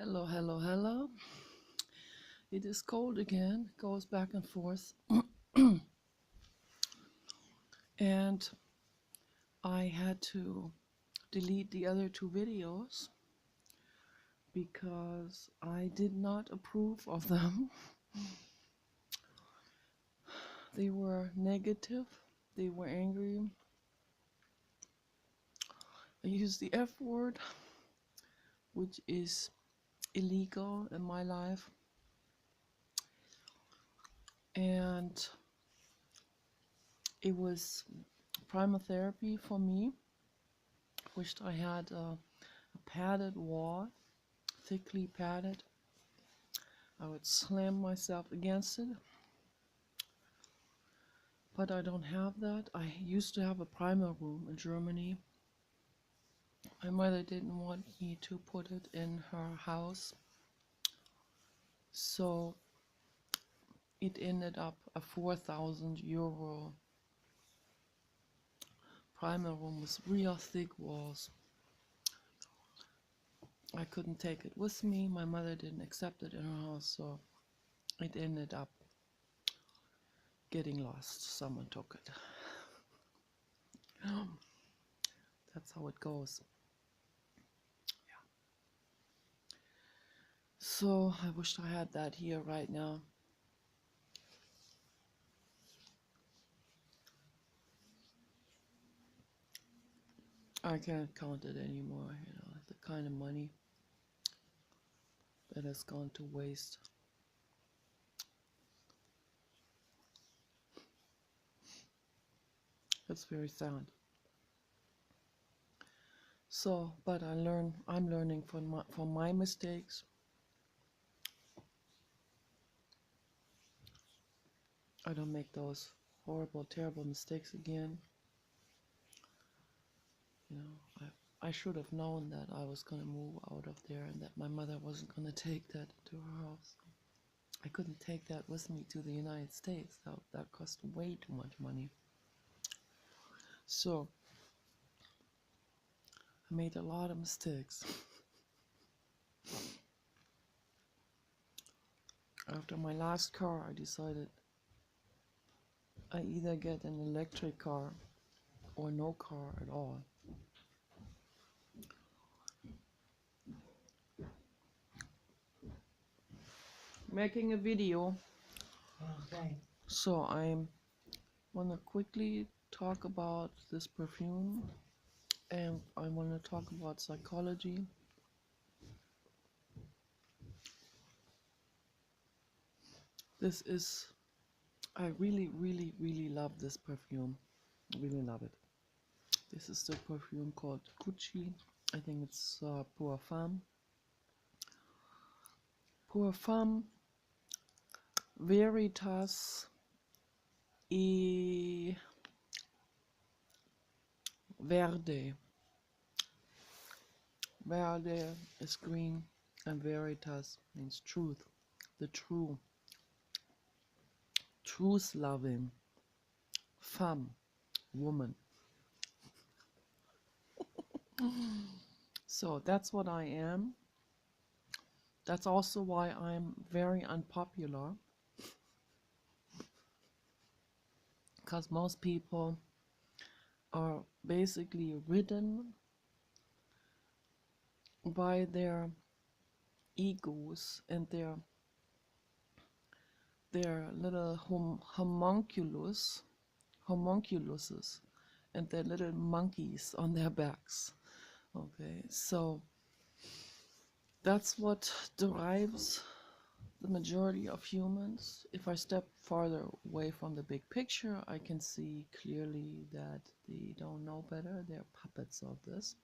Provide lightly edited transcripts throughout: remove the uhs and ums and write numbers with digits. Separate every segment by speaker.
Speaker 1: Hello, hello, hello. It is cold again, goes back and forth. And I had to delete the other two videos because I did not approve of them. They were negative, they were angry. I used the F word, which is illegal in my life. And it was primal therapy for me. Wished I had a padded wall, thickly padded. I would slam myself against it, but I don't have that. I used to have a primal room in Germany. My mother didn't want me to put it in her house, so it ended up a 4,000 euro primal room with real thick walls. I couldn't take it with me. My mother didn't accept it in her house, so it ended up getting lost. Someone took it. That's how it goes. Yeah. So I wished I had that here right now. I can't count it anymore, the kind of money that has gone to waste. That's very sad. So, but I'm learning from my mistakes. I don't make those horrible, terrible mistakes again. I should have known that I was going to move out of there and that my mother wasn't going to take that to her house. I couldn't take that with me to the United States. That cost way too much money. So, I made a lot of mistakes. After my last car, I decided I either get an electric car or no car at all. Making a video.
Speaker 2: Okay.
Speaker 1: So I want to quickly talk about this perfume, and I want to talk about psychology. This is, I really, really, really love this perfume. Really love it. This is the perfume called Gucci. I think it's Pour Femme. Pour Femme Veritas e Verde. Verde is green and Veritas means truth. The true. Truth-loving femme, woman. So that's what I am. That's also why I'm very unpopular, because most people are basically ridden by their egos and their little homunculuses and their little monkeys on their backs. Okay, so that's what drives the majority of humans. If I step farther away from the big picture, I can see clearly that they don't know better. They're puppets of this.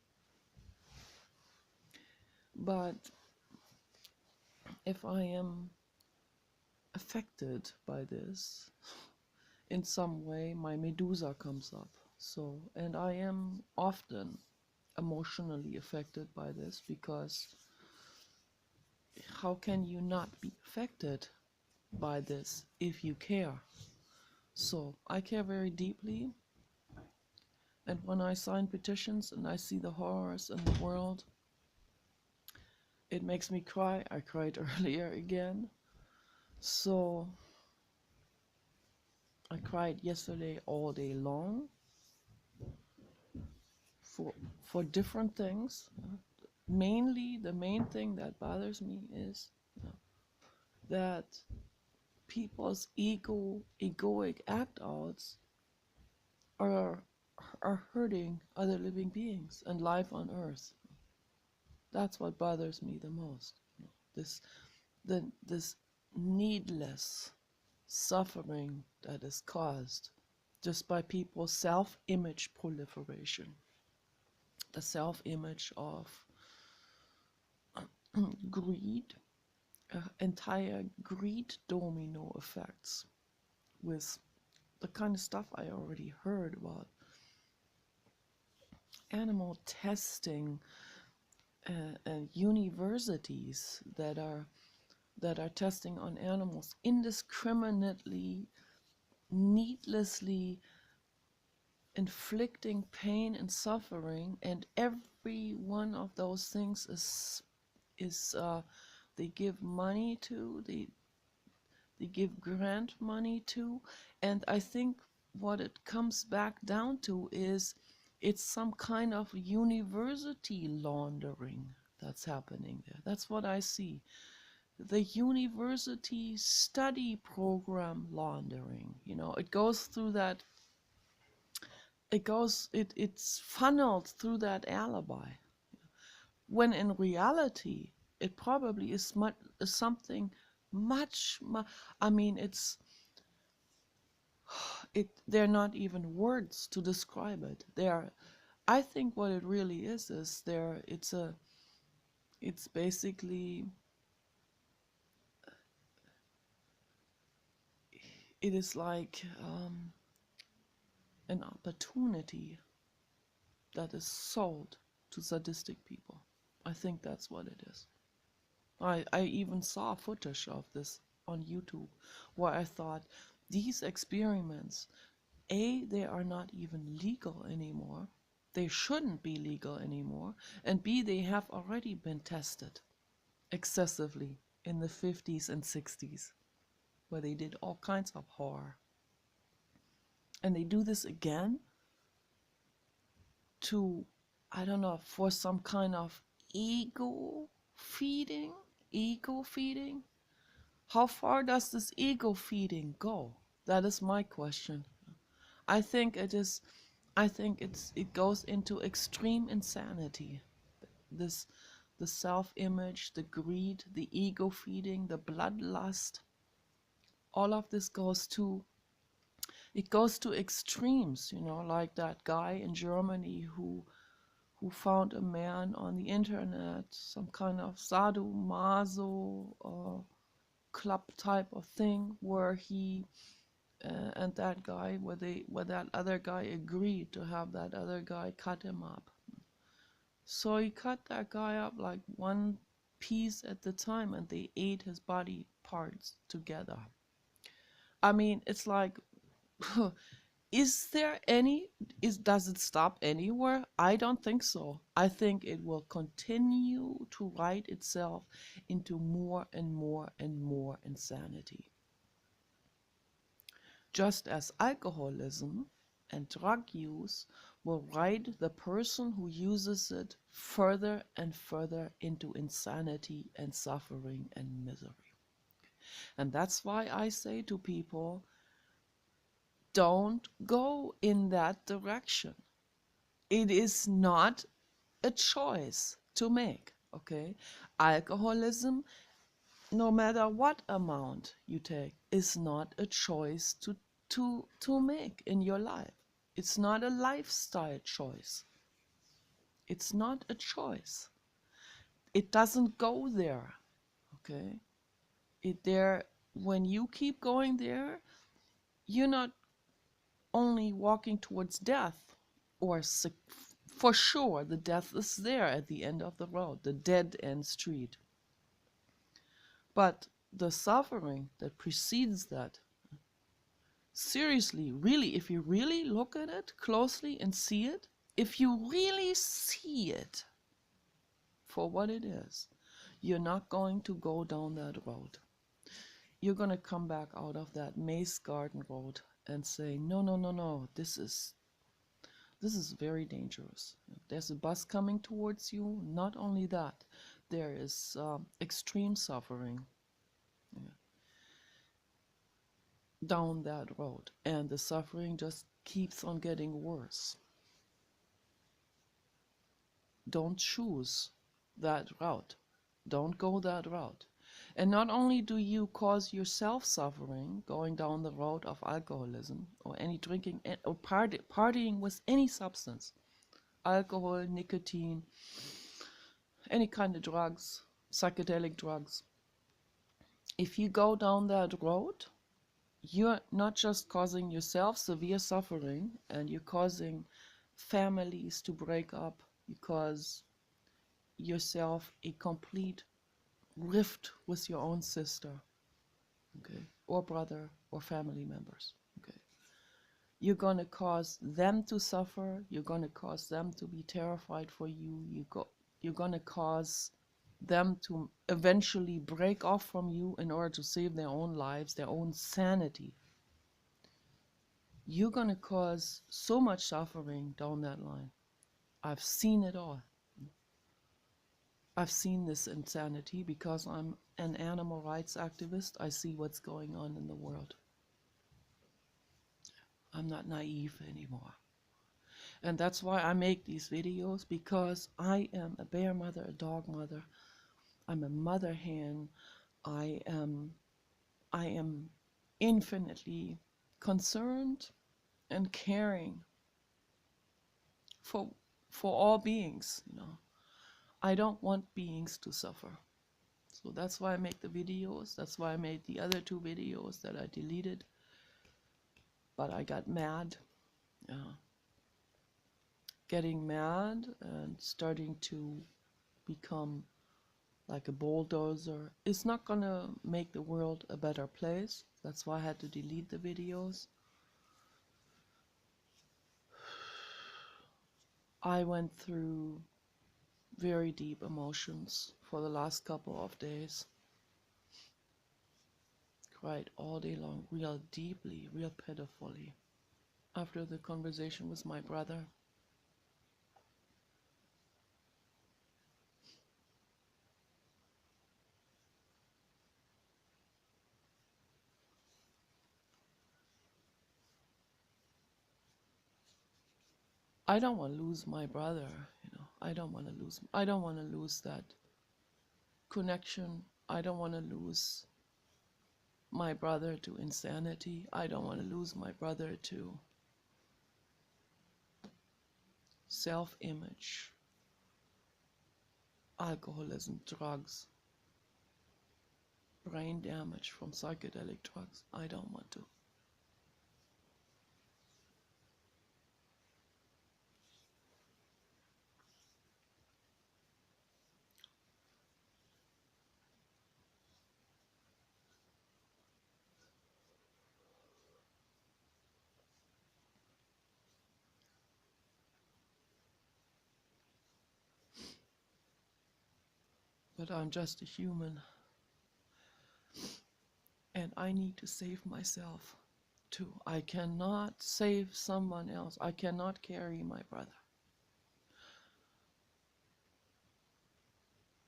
Speaker 1: But if I am affected by this in some way, my Medusa comes up. So, and I am often emotionally affected by this, because how can you not be affected by this if you care? So I care very deeply, and when I sign petitions and I see the horrors in the world, it makes me cry. I cried earlier again. So I cried yesterday all day long for for different things. Mainly, the main thing that bothers me is that people's egoic act outs are are hurting other living beings and life on Earth. That's what bothers me the most. This this needless suffering that is caused just by people's self-image proliferation, the self-image of greed, entire greed domino effects with the kind of stuff I already heard about animal testing and universities that are testing on animals indiscriminately, needlessly inflicting pain and suffering, and every one of those things is they give money to, they give grant money to, and I think what it comes back down to is it's some kind of university laundering that's happening there. That's what I see. The university study program laundering. You know, it goes through that, it's funneled through that alibi. When in reality, it probably is something much, I mean, they're not even words to describe it. I think what it really is it's basically, it is like an opportunity that is sold to sadistic people. I think that's what it is. I even saw footage of this on YouTube where I thought these experiments, A, they are not even legal anymore. They shouldn't be legal anymore. And B, they have already been tested excessively in the 50s and 60s, where they did all kinds of horror. And they do this again to, I don't know, for some kind of ego feeding? Ego feeding? How far does this ego feeding go? That is my question. I think it goes into extreme insanity. This the self-image, the greed, the ego feeding, the bloodlust, all of this goes to extremes, like that guy in Germany who found a man on the internet, some kind of sadomaso club type of thing, where he and that guy, where that other guy agreed to have that other guy cut him up. So he cut that guy up like one piece at the time, and they ate his body parts together. I mean, it's like, does it stop anywhere? I don't think so. I think it will continue to write itself into more and more and more insanity. Just as alcoholism and drug use will write the person who uses it further and further into insanity and suffering and misery. And that's why I say to people, don't go in that direction. It is not a choice to make, okay? Alcoholism, no matter what amount you take, is not a choice to make in your life. It's not a lifestyle choice. It's not a choice. It doesn't go there, okay? When you keep going there, you're not only walking towards death, or for sure the death is there at the end of the road, the dead end street. But the suffering that precedes that, seriously, really, if you really look at it closely and see it, if you really see it for what it is, You're not going to go down that road. You're going to come back out of that maze garden road and say, no, no, no, no, this is very dangerous. There's a bus coming towards you. Not only that, there is extreme suffering down that road, and the suffering just keeps on getting worse. Don't choose that route. Don't go that route. And not only do you cause yourself suffering going down the road of alcoholism or any drinking or partying with any substance, alcohol, nicotine, any kind of drugs, psychedelic drugs. If you go down that road, you're not just causing yourself severe suffering, and you're causing families to break up. You cause yourself a complete rift with your own sister, okay, or brother or family members, okay. You're going to cause them to suffer. You're going to cause them to be terrified for you. You're going to cause them to eventually break off from you in order to save their own lives, their own sanity. You're going to cause so much suffering down that line. I've seen it all. I've seen this insanity because I'm an animal rights activist. I see what's going on in the world. I'm not naive anymore. And that's why I make these videos, because I am a bear mother, a dog mother. I'm a mother hen. I am infinitely concerned and caring for all beings, you know. I don't want beings to suffer. So that's why I make the videos. That's why I made the other 2 videos that I deleted. But I got mad. Getting mad and starting to become like a bulldozer is not gonna make the world a better place. That's why I had to delete the videos. I went through very deep emotions for the last couple of days. Cried all day long, real deeply, real pitifully. After the conversation with my brother, I don't want to lose my brother, you know. I don't want to lose that connection. I don't want to lose my brother to insanity. I don't want to lose my brother to self-image, alcoholism, drugs, brain damage from psychedelic drugs. I don't want to. But I'm just a human, and I need to save myself too. I cannot save someone else. I cannot carry my brother.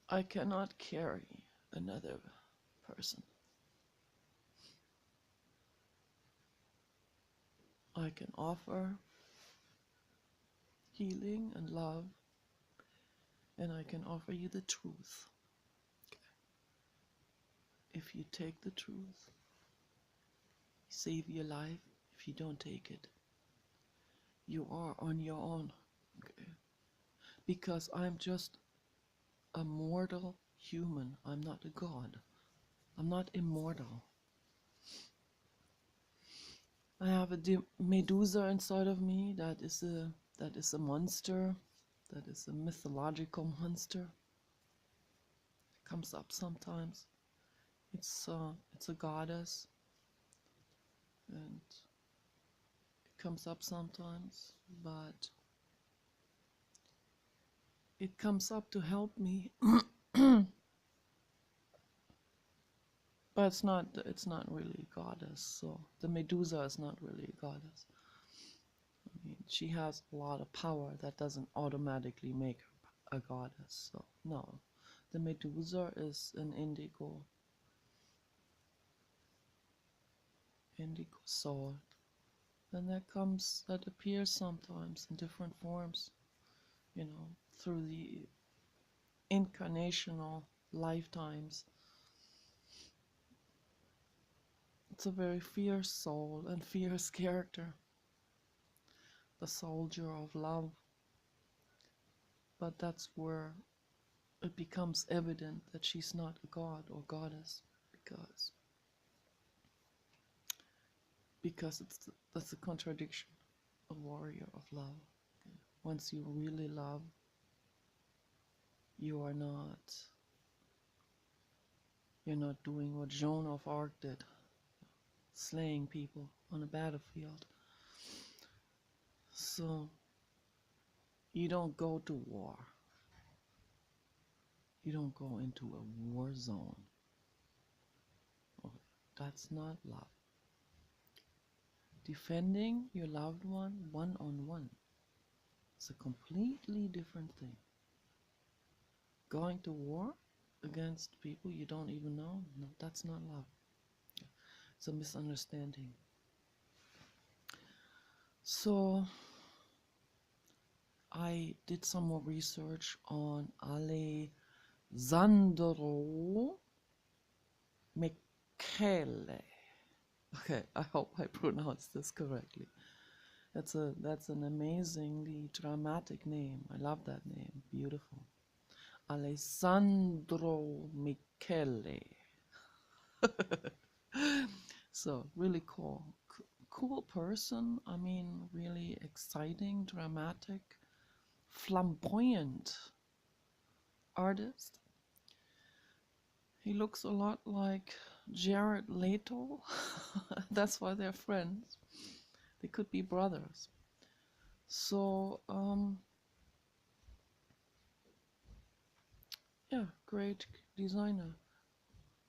Speaker 1: I cannot carry another person. I can offer healing and love, and I can offer you the truth. If you take the truth, save your life. If you don't take it, you are on your own. Okay? Because I'm just a mortal human. I'm not a god. I'm not immortal. I have a Medusa inside of me that is a monster, that is a mythological monster. It comes up sometimes. It's a goddess, and it comes up sometimes, but it comes up to help me But it's not really a goddess. So the Medusa is not really a goddess. I mean, she has a lot of power that doesn't automatically make her a goddess. So no, the Medusa is an indigo soul. And that appears sometimes in different forms, through the incarnational lifetimes. It's a very fierce soul and fierce character, the soldier of love. But that's where it becomes evident that she's not a god or goddess, because that's a contradiction, a warrior of love. Once you really love, you're not doing what Joan of Arc did, slaying people on a battlefield. So you don't go to war. You don't go into a war zone. That's not love. Defending your loved one on one, it's a completely different thing. Going to war against people you don't even know, no, that's not love. It's a misunderstanding. So I did some more research on Alessandro Michele. Okay, I hope I pronounced this correctly. That's an amazingly dramatic name. I love that name. Beautiful. Alessandro Michele. So really cool person. I mean, really exciting, dramatic, flamboyant artist. He looks a lot like Jared Leto. That's why they're friends. They could be brothers. So, yeah, great designer.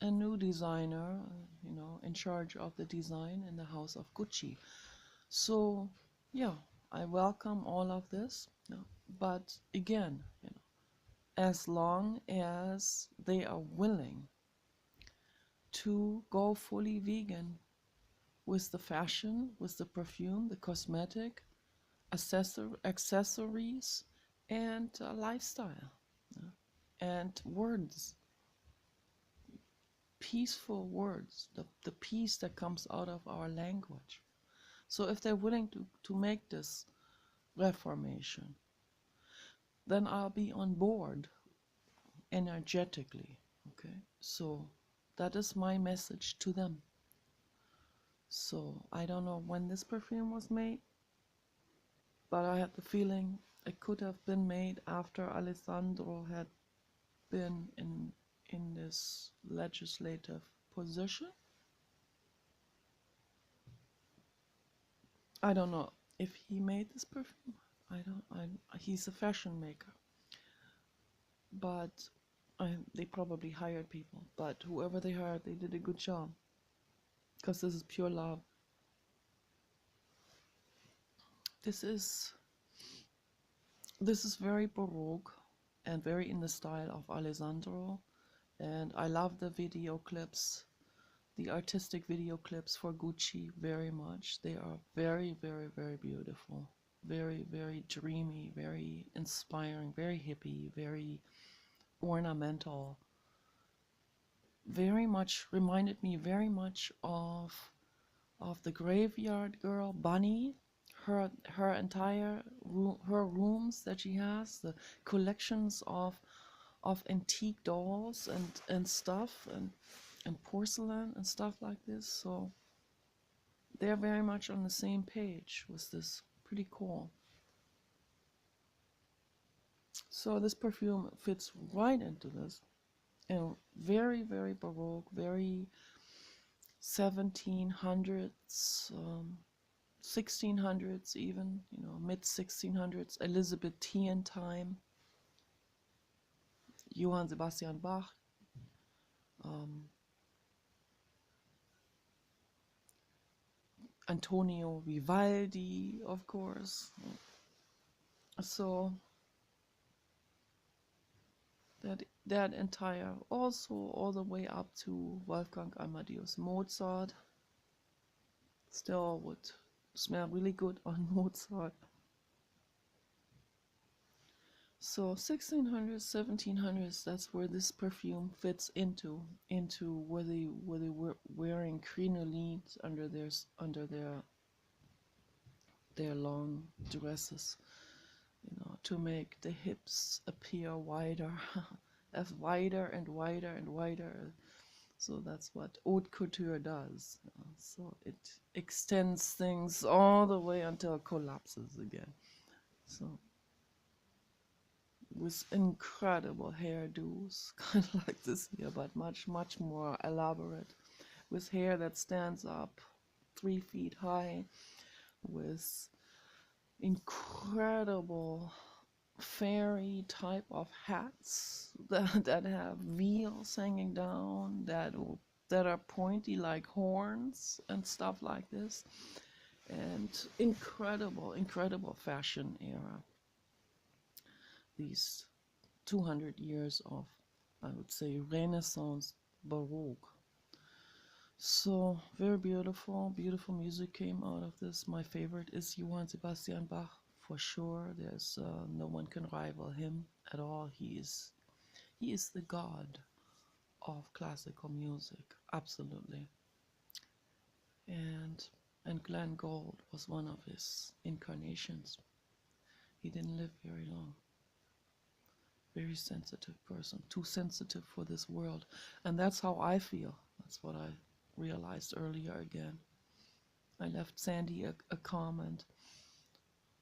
Speaker 1: A new designer, in charge of the design in the house of Gucci. So, yeah, I welcome all of this. But again, as long as they are willing to go fully vegan with the fashion, with the perfume, the cosmetic, accessories, and lifestyle, and words, peaceful words, the peace that comes out of our language. So if they're willing to make this reformation, then I'll be on board energetically. Okay, so that is my message to them. So I don't know when this perfume was made, but I had the feeling it could have been made after Alessandro had been in this legislative position. I don't know if he made this perfume. He's a fashion maker, but they probably hired people. But whoever they hired, they did a good job, because this is pure love. This is very Baroque and very in the style of Alessandro, and I love the video clips, the artistic video clips for Gucci very much. They are very, very, very beautiful, very, very dreamy, very inspiring, very hippie, very ornamental. Very much reminded me very much of the Graveyard Girl Bunny. Her entire her rooms that she has, the collections of antique dolls and stuff, and porcelain and stuff like this. So they're very much on the same page with this. Pretty cool. So this perfume fits right into this. And very, very Baroque, very 1700s, 1600s even, mid 1600s, Elizabethan time, Johann Sebastian Bach, Antonio Vivaldi, of course. So that entire, also all the way up to Wolfgang Amadeus Mozart, still would smell really good on Mozart. So 1600s, 1700s, that's where this perfume fits into where they were wearing crinolines under their long dresses, to make the hips appear wider, as wider and wider and wider. So that's what haute couture does. So it extends things all the way until it collapses again. So with incredible hairdos, kind of like this here, but much, much more elaborate, with hair that stands up 3 feet high, with incredible fairy type of hats that have veils hanging down, that are pointy like horns and stuff like this, and incredible fashion era. These 200 years of, I would say, Renaissance Baroque. So very beautiful music came out of this. My favorite is Johann Sebastian Bach, for sure. There's no one can rival him at all. He is the god of classical music, absolutely. And Glenn Gould was one of his incarnations. He didn't live very long. Very sensitive person, too sensitive for this world. And that's how I feel. That's what I realized earlier again. I left Sandy a comment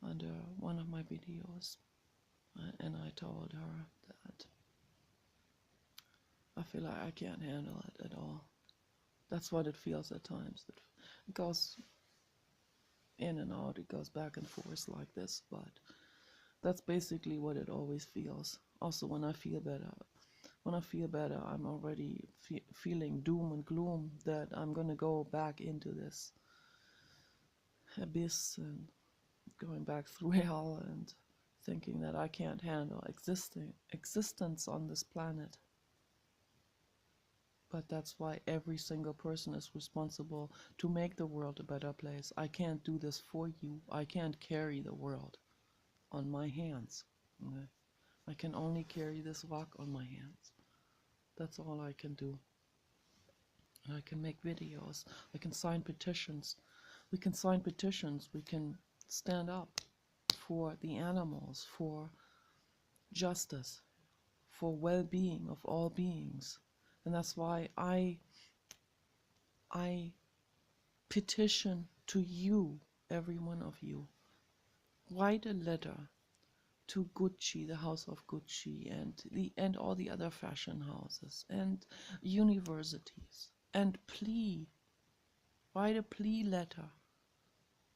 Speaker 1: under one of my videos, and I told her that I feel like I can't handle it at all. That's what it feels at times. It goes in and out, it goes back and forth like this, but that's basically what it always feels. Also, when I feel better, I'm already feeling doom and gloom that I'm gonna go back into this abyss and going back through hell and thinking that I can't handle existence on this planet. But that's why every single person is responsible to make the world a better place. I can't do this for you. I can't carry the world on my hands. Okay? I can only carry this rock on my hands. That's all I can do. And I can make videos. I can sign petitions. We can sign petitions. We can stand up for the animals, for justice, for well-being of all beings. And that's why I petition to you, every one of you. Write a letter to Gucci, the house of Gucci, and all the other fashion houses and universities, and write a plea letter,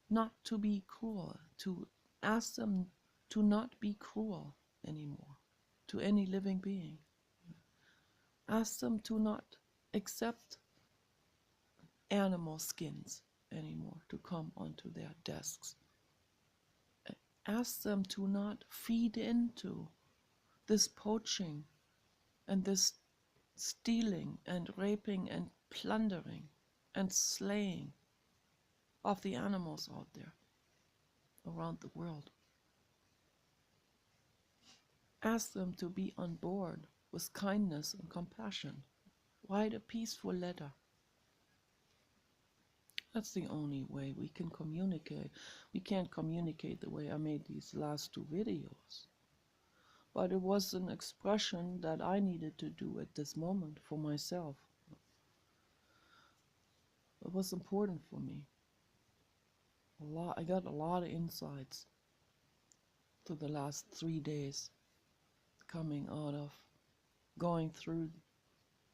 Speaker 1: not to be cruel, to ask them to not be cruel anymore to any living being. Ask them to not accept animal skins anymore to come onto their desks. Ask them to not feed into this poaching and this stealing and raping and plundering and slaying of the animals out there around the world. Ask them to be on board with kindness and compassion. Write a peaceful letter. That's the only way we can communicate. We can't communicate the way I made these last 2 videos. But it was an expression that I needed to do at this moment for myself. It was important for me. I got a lot of insights through the last 3 days coming out of going through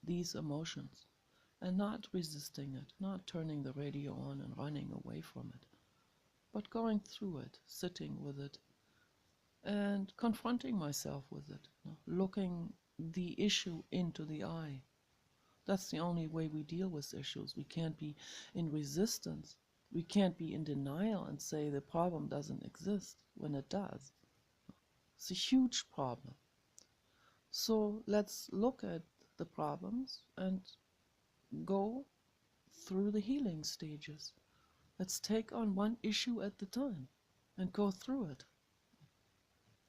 Speaker 1: these emotions and not resisting it, not turning the radio on and running away from it, but going through it, sitting with it, and confronting myself with it, looking the issue into the eye. That's the only way we deal with issues. We can't be in resistance. We can't be in denial and say the problem doesn't exist when it does. It's a huge problem. So let's look at the problems and go through the healing stages. Let's take on one issue at the time and go through it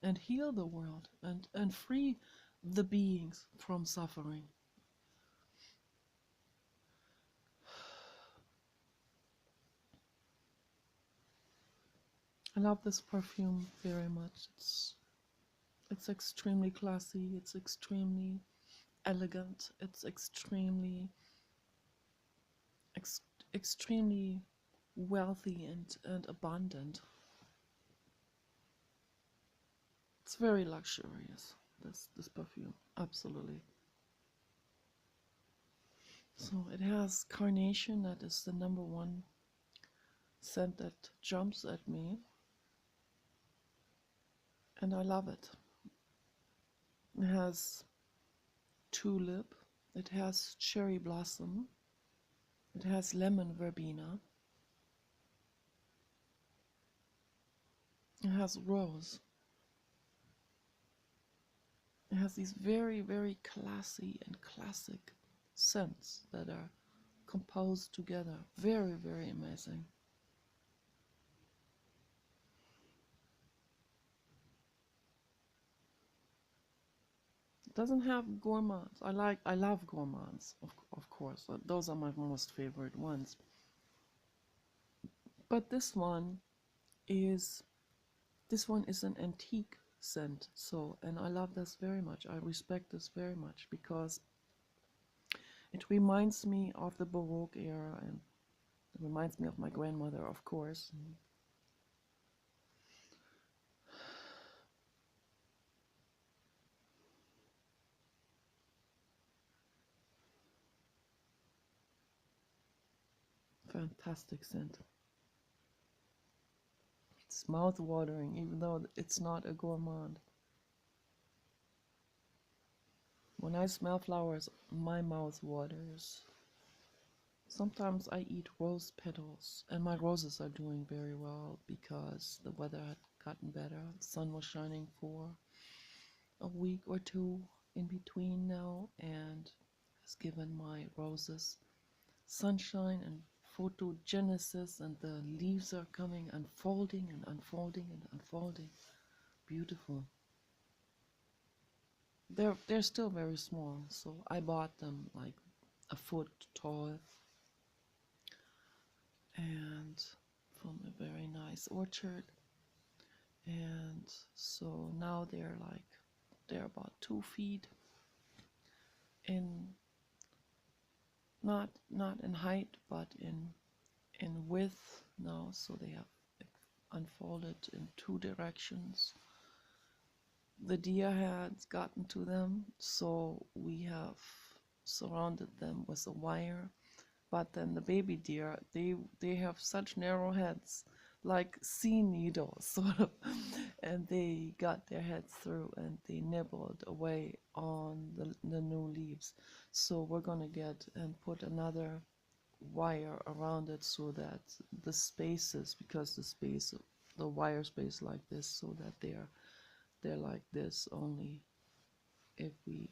Speaker 1: and heal the world and free the beings from suffering. I love this perfume very much. It's extremely classy, it's extremely elegant, it's extremely wealthy and abundant. It's very luxurious, this perfume, absolutely. So it has carnation, that is the number one scent that jumps at me, and I love it. It has tulip, it has cherry blossom, it has lemon verbena, it has rose. It has these very, very classy and classic scents that are composed together. Very, very amazing. It doesn't have gourmands. I love gourmands, of course. Those are my most favorite ones. But this one is an antique scent. So, and I love this very much. I respect this very much because it reminds me of the Baroque era, and it reminds me of my grandmother, of course. Fantastic scent. It's mouth-watering, even though it's not a gourmand. When I smell flowers, my mouth waters. Sometimes I eat rose petals, and my roses are doing very well because the weather had gotten better. The sun was shining for a week or two in between now, and has given my roses sunshine and photogenesis, and the leaves are coming, unfolding and unfolding and unfolding. Beautiful. They're still very small, so I bought them like a foot tall, and from a very nice orchard. And so now they're about 2 feet in, not in height, but in width now. So they have unfolded in 2 directions. The deer had gotten to them, so we have surrounded them with a wire. But then the baby deer, they have such narrow heads, like sea needles, sort of, and they got their heads through and they nibbled away on the new leaves. So we're gonna get and put another wire around it so that the spaces, because the wire space like this, so that they're like this only if we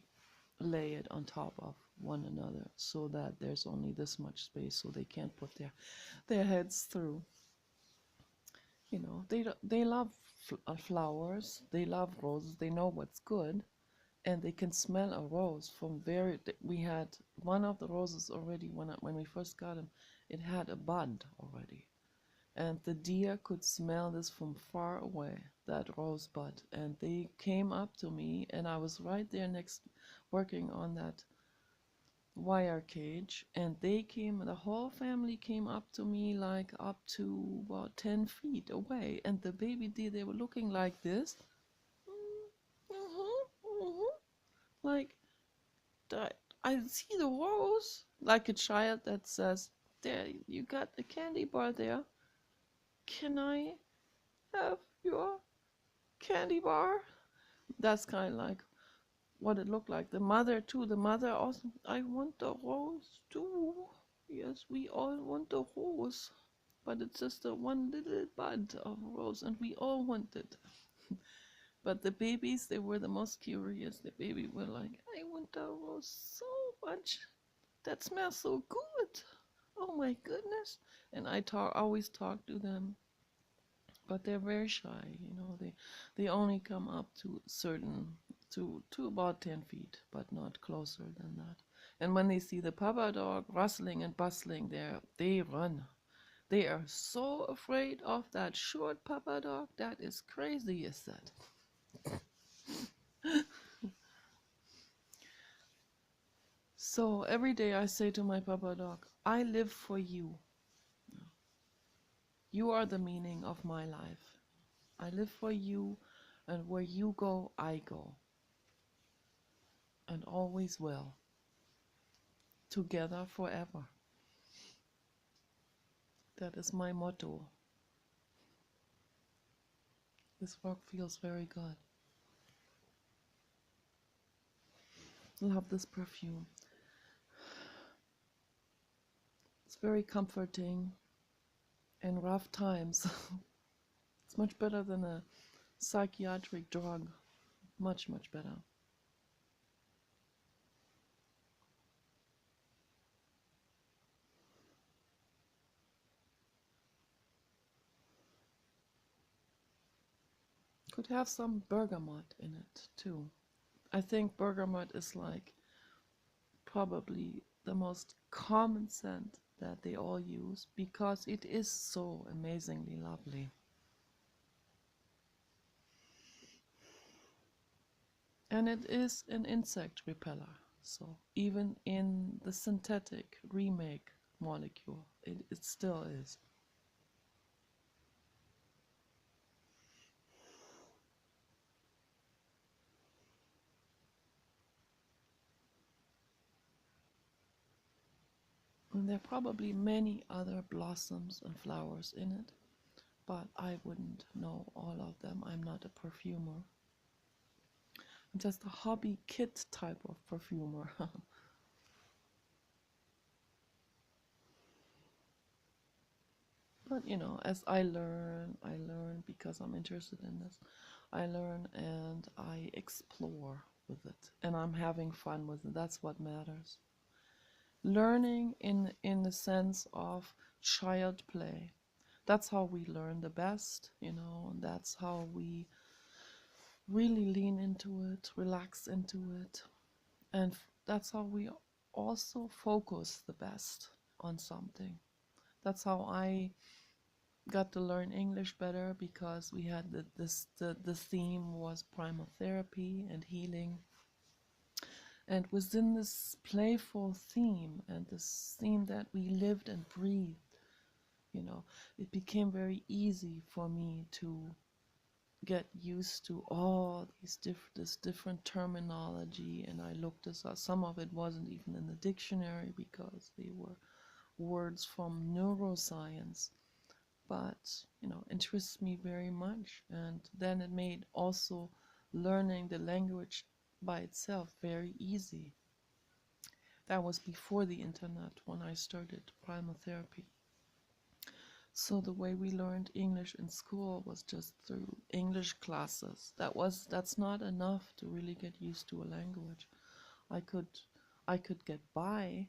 Speaker 1: lay it on top of one another, so that there's only this much space, so they can't put their heads through. You know, they love flowers, they love roses, they know what's good, and they can smell a rose from we had one of the roses already when we first got them, it had a bud already. And the deer could smell this from far away, that rosebud. And they came up to me, and I was right there working on that wire cage. And the whole family came up to me, like up to about 10 feet away. And the baby deer, they were looking like this. Like, I see the rose, like a child that says, "There, you got the candy bar there. Can I have your candy bar?" That's kind of like what it looked like. The mother too. The mother also, "I want the rose too. Yes, we all want the rose." but it's just a one little bud of rose, and we all want it. But the babies, they were the most curious. The baby were like, I want a rose so much. That smells so good. Oh my goodness. And always talk to them, but they're very shy. They only come up to to about 10 feet, but not closer than that. And when they see the papa dog rustling and bustling there, they run. They are so afraid of that short papa dog. That is crazy, is that? So every day I say to my papa dog, I live for you. You are the meaning of my life. I live for you, and where you go, I go. And always will. Together forever. That is my motto. This work feels very good. Love this perfume. It's very comforting in rough times. It's much better than a psychiatric drug. Much, much better. Could have some bergamot in it too. I think bergamot is like probably the most common scent that they all use because it is so amazingly lovely. And it is an insect repeller. So even in the synthetic remake molecule, it still is. And there are probably many other blossoms and flowers in it, but I wouldn't know all of them. I'm not a perfumer. I'm just a hobby kit type of perfumer. But as I learn because I'm interested in this. I learn and I explore with it, and I'm having fun with it. That's what matters. Learning in the sense of child play. That's how we learn the best, and that's how we really lean into it, relax into it, and that's how we also focus the best on something. That's how I got to learn English better, because we had the theme was primal therapy and healing. And within this playful theme, and this theme that we lived and breathed, it became very easy for me to get used to all this different terminology. And I looked this up. Some of it wasn't even in the dictionary because they were words from neuroscience, but interests me very much. And then it made also learning the language by itself very easy. That was before the internet, when I started primal therapy. So the way we learned English in school was just through English classes. That's not enough to really get used to a language. I could get by.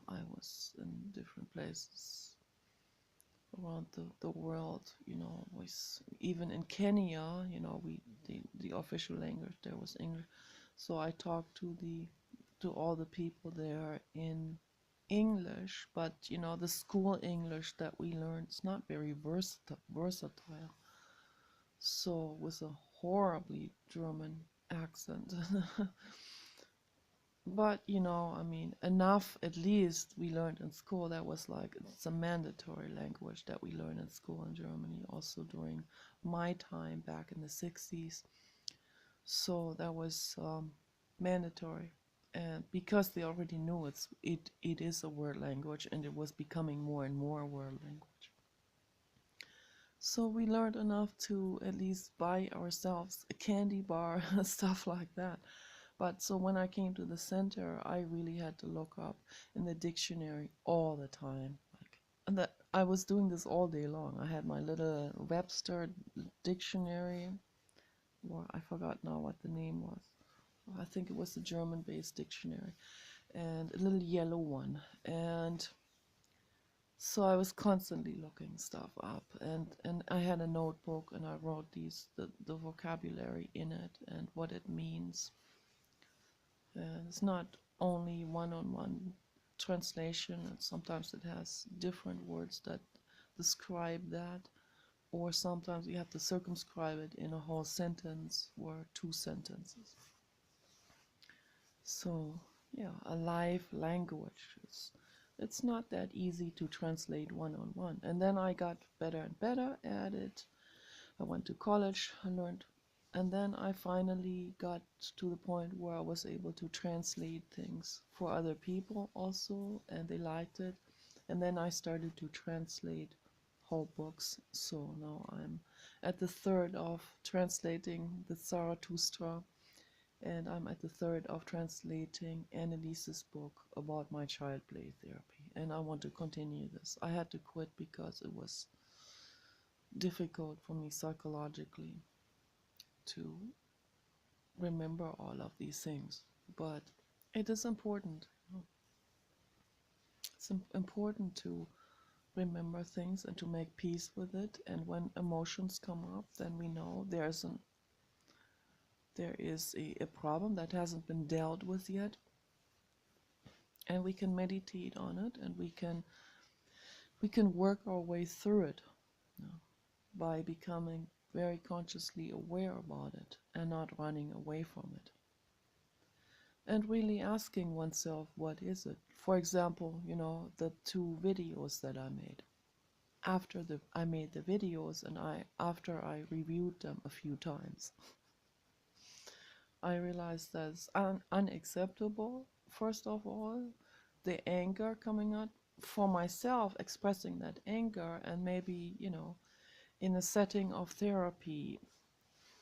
Speaker 1: I was in different places around the world, even in Kenya, the official language there was English. So I talked to all the people there in English, but the school English that we learned is not very versatile. So with a horribly German accent. But enough at least we learned in school. That was like, it's a mandatory language that we learn in school in Germany, also during my time back in the 60s. So that was mandatory. And because they already knew it is a word language, and it was becoming more and more a word language. So we learned enough to at least buy ourselves a candy bar, stuff like that. But so when I came to the center, I really had to look up in the dictionary all the time. Like, and that I was doing this all day long. I had my little Webster dictionary. Well, I forgot now what the name was. I think it was a German-based dictionary, and a little yellow one. And so I was constantly looking stuff up, and I had a notebook, and I wrote the vocabulary in it and what it means. And it's not only one-on-one translation, and sometimes it has different words that describe that, or sometimes you have to circumscribe it in a whole sentence or two sentences. So yeah, a live language. It's not that easy to translate one-on-one. And then I got better and better at it. I went to college, I learned, and then I finally got to the point where I was able to translate things for other people also, and they liked it. And then I started to translate whole books. So now I'm at the third of translating the Zarathustra, and I'm at the third of translating Annelise's book about my child play therapy. And I want to continue this. I had to quit because it was difficult for me psychologically to remember all of these things. But it is important. It's important to remember things and to make peace with it. And when emotions come up, then we know there is a problem that hasn't been dealt with yet, and we can meditate on it, and we can work our way through it, you know, by becoming very consciously aware about it and not running away from it, and really asking oneself, what is it? For example, the two videos that I made. After I made the videos, and after I reviewed them a few times, I realized that's unacceptable. First of all, the anger coming out for myself, expressing that anger, and maybe, in a setting of therapy,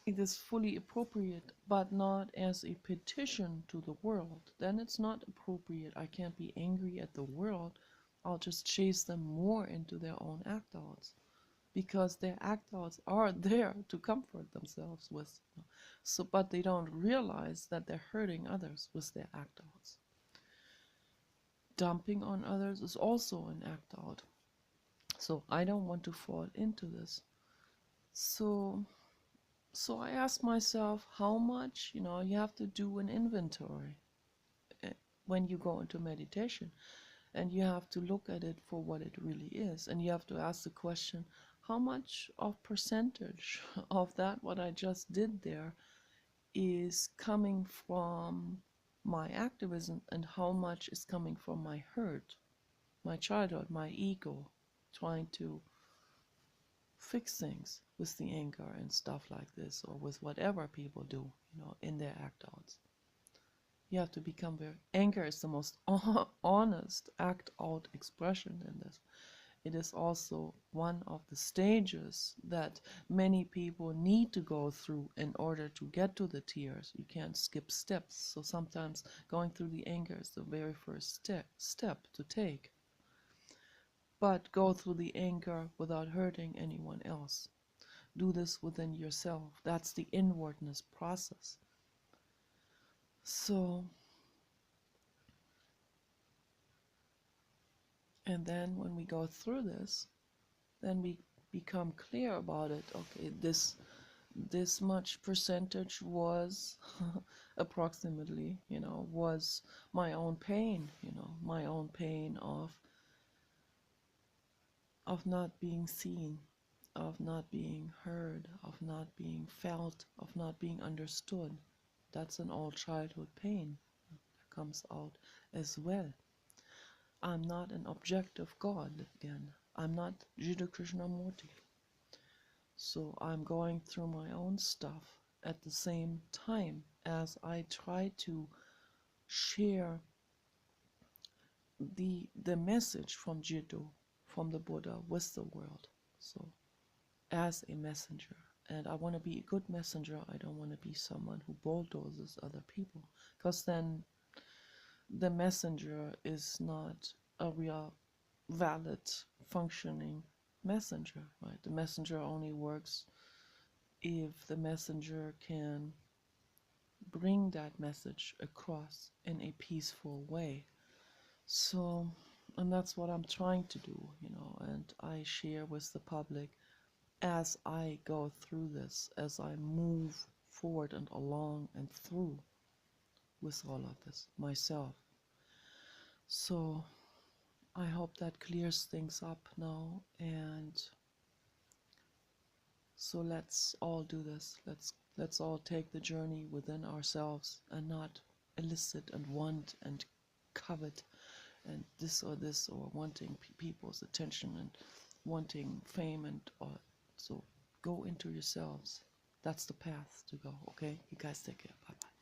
Speaker 1: it is fully appropriate, but not as a petition to the world. Then it's not appropriate. I can't be angry at the world. I'll just chase them more into their own act outs, because their act outs are there to comfort themselves with. So, but they don't realize that they're hurting others with their act outs. Dumping on others is also an act out. So I don't want to fall into this. So I ask myself, how much, you have to do an inventory when you go into meditation, and you have to look at it for what it really is, and you have to ask the question, how much of percentage of that what I just did there is coming from my activism, and how much is coming from my hurt, my childhood, my ego, trying to fix things with the anger and stuff like this, or with whatever people do, in their act outs. You have to become very, anger is the most honest act out expression in this. It is also one of the stages that many people need to go through in order to get to the tears. You can't skip steps. So sometimes going through the anger is the very first step to take. But go through the anger without hurting anyone else. Do this within yourself. That's the inwardness process. So, and then when we go through this, then we become clear about it. Okay, this much percentage was approximately, was my own pain, my own pain of not being seen, of not being heard, of not being felt, of not being understood. That's an old childhood pain that comes out as well. I'm not an objective God again. I'm not Jiddu Krishnamurti. So I'm going through my own stuff at the same time as I try to share the message from Jiddu, from the Buddha, with the world. So as a messenger. And I want to be a good messenger. I don't want to be someone who bulldozes other people, because then the messenger is not a real valid functioning messenger, right? The messenger only works if the messenger can bring that message across in a peaceful way. So, and that's what I'm trying to do, and I share with the public as I go through this, as I move forward and along and through with all of this myself. So I hope that clears things up now, and so let's all do this. Let's all take the journey within ourselves and not elicit and want and covet and this or wanting people's attention and wanting fame and so go into yourselves. That's the path to go. Okay, you guys take care. Bye bye.